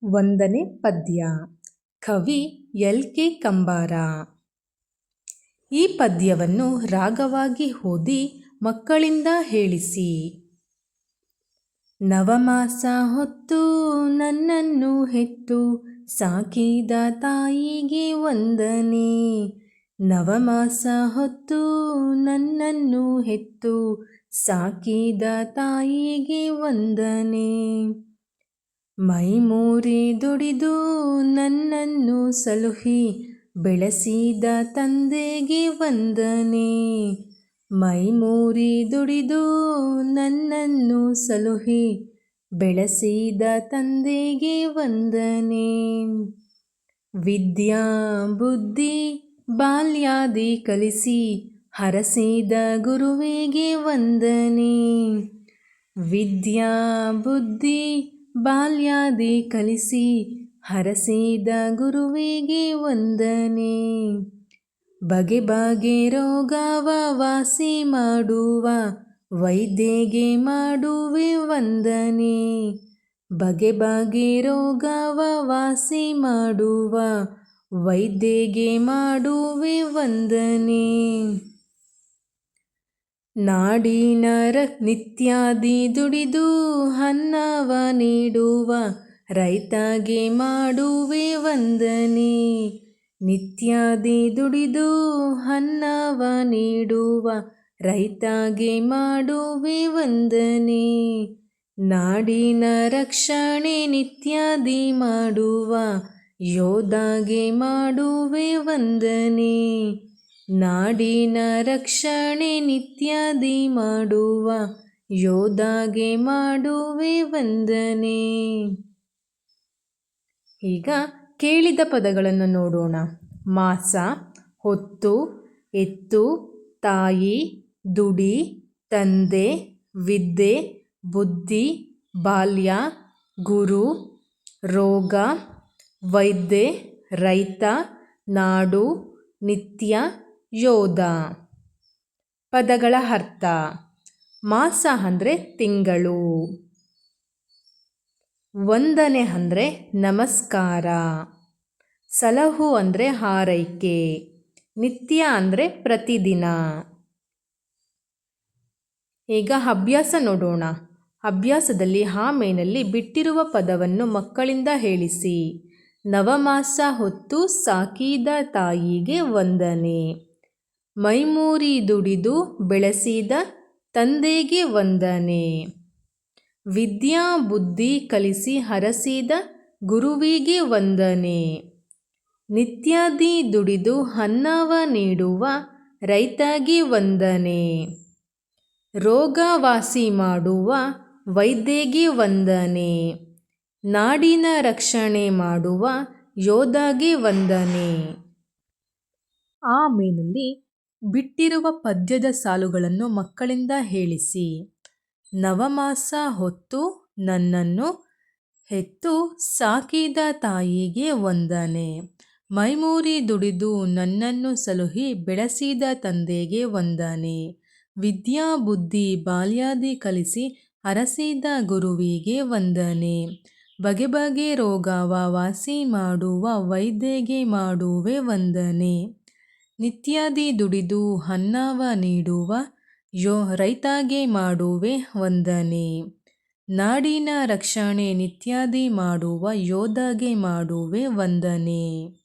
ವಂದನೆ ಪದ್ಯ. ಕವಿ ಎಲ್.ಕೆ. ಕಂಬಾರ. ಈ ಪದ್ಯವನ್ನು ರಾಗವಾಗಿ ಓದಿ ಮಕ್ಕಳಿಂದ ಹೇಳಿಸಿ. ನವಮಾಸ ಹೊತ್ತು ನನ್ನನ್ನು ಹೆತ್ತು ಸಾಕಿದ ತಾಯಿಗೆ ವಂದನೆ. ನವಮಾಸ ಹೊತ್ತು ನನ್ನನ್ನು ಹೆತ್ತು ಸಾಕಿದ ತಾಯಿಗೆ ವಂದನೆ. ಮೈಮೂರಿ ದುಡಿದು ನನ್ನನ್ನು ಸಲುಹಿ ಬೆಳೆಸಿದ ತಂದೆಗೆ ವಂದನೆ. ಮೈಮೂರಿ ದುಡಿದು ನನ್ನನ್ನು ಸಲುಹಿ ಬೆಳೆಸಿದ ತಂದೆಗೆ ವಂದನೆ. ವಿದ್ಯಾ ಬುದ್ಧಿ ಬಾಲ್ಯಾದಿ ಕಲಿಸಿ ಹರಸಿದ ಗುರುವಿಗೆ ವಂದನೆ. ವಿದ್ಯಾ ಬುದ್ಧಿ ಬಾಲ್ಯಾದಿ ಕಲಿಸಿ ಹರಸಿದ ಗುರುವಿಗೆ ವಂದನೆ. ಬಗೆ ಬಗೆ ರೋಗವ ವಾಸಿ ಮಾಡುವ ವೈದ್ಯಗೆ ಮಾಡುವೆ ವಂದನೆ. ಬಗೆ ಬಗೆ ರೋಗವ ವಾಸಿ ಮಾಡುವ ವೈದ್ಯಗೆ ಮಾಡುವೆ ವಂದನೆ. ನಾಡಿನ ನಿತ್ಯಾದಿ ದುಡಿದು ಅನ್ನವ ನೀಡುವ ರೈತಗೆ ಮಾಡುವೆ ವಂದನೆ. ನಿತ್ಯಾದಿ ದುಡಿದು ಅನ್ನವ ನೀಡುವ ರೈತಗೆ ಮಾಡುವೆ ವಂದನೆ. ನಾಡಿನ ರಕ್ಷಣೆ ನಿತ್ಯಾದಿ ಮಾಡುವ ಯೋಧಗೆ ಮಾಡುವೆ ವಂದನೆ. ನಾಡಿನ ರಕ್ಷಣೆ ನಿತ್ಯಾದಿ ಮಾಡುವ ಯೋಧಗೆ ಮಾಡುವೆ ವಂದನೆ. ಈಗ ಕೇಳಿದ ಪದಗಳನ್ನು ನೋಡೋಣ. ಮಾಸ, ಹೊತ್ತು, ಎತ್ತು, ತಾಯಿ, ದುಡಿ, ತಂದೆ, ವಿದ್ಯೆ, ಬುದ್ಧಿ, ಬಾಲ್ಯ, ಗುರು, ರೋಗ, ವೈದ್ಯೆ, ರೈತ, ನಾಡು, ನಿತ್ಯ, ಯೋಧ. ಪದಗಳ ಅರ್ಥ. ಮಾಸ ಅಂದರೆ ತಿಂಗಳು. ವಂದನೆ ಅಂದರೆ ನಮಸ್ಕಾರ. ಸಲಹು ಅಂದರೆ ಹಾರೈಕೆ. ನಿತ್ಯ ಅಂದರೆ ಪ್ರತಿದಿನ. ಈಗ ಅಭ್ಯಾಸ ನೋಡೋಣ. ಅಭ್ಯಾಸದಲ್ಲಿ ಮೇನಲ್ಲಿ ಬಿಟ್ಟಿರುವ ಪದವನ್ನು ಮಕ್ಕಳಿಂದ ಹೇಳಿಸಿ. ನವಮಾಸ ಹೊತ್ತು ಸಾಕಿದ ತಾಯಿಗೆ ವಂದನೆ. ಮೈಮೂರಿ ದುಡಿದು ಬೆಳೆಸಿದ ತಂದೆಗೆ ವಂದನೆ. ವಿದ್ಯಾ ಬುದ್ಧಿ ಕಲಿಸಿ ಹರಸಿದ ಗುರುವಿಗೆ ವಂದನೆ. ನಿತ್ಯಾದಿ ದುಡಿದು ಅನ್ನವ ನೀಡುವ ರೈತಗೆ ವಂದನೆ. ರೋಗ ವಾಸಿ ಮಾಡುವ ವೈದ್ಯಗೆ ವಂದನೆ. ನಾಡಿನ ರಕ್ಷಣೆ ಮಾಡುವ ಯೋಧಗೆ ವಂದನೆ. ಮೇನಲ್ಲಿ ಬಿಟ್ಟಿರುವ ಪದ್ಯದ ಸಾಲುಗಳನ್ನು ಮಕ್ಕಳಿಂದ ಹೇಳಿಸಿ. ನವಮಾಸ ಹೊತ್ತು ನನ್ನನ್ನು ಹೆತ್ತು ಸಾಕಿದ ತಾಯಿಗೆ ವಂದನೆ. ಮೈಮೂರಿ ದುಡಿದು ನನ್ನನ್ನು ಸಲುಹಿ ಬೆಳೆಸಿದ ತಂದೆಗೆ ವಂದನೆ. ವಿದ್ಯಾ ಬುದ್ಧಿ ಬಾಲ್ಯಾದಿ ಕಲಿಸಿ ಹರಸಿದ ಗುರುವಿಗೆ ವಂದನೆ. ಬಗೆ ಬಗೆ ರೋಗವ ವಾಸಿ ಮಾಡುವ ವೈದ್ಯಗೆ ಮಾಡುವೆ ವಂದನೆ. ನಿತ್ಯಾದಿ ದುಡಿದು ಅನ್ನವ ನೀಡುವ ರೈತಗೆ ಮಾಡುವೆ ವಂದನೆ. ನಾಡಿನ ರಕ್ಷಣೆ ನಿತ್ಯಾದಿ ಮಾಡುವ ಯೋಧಗೆ ಮಾಡುವೆ ವಂದನೆ.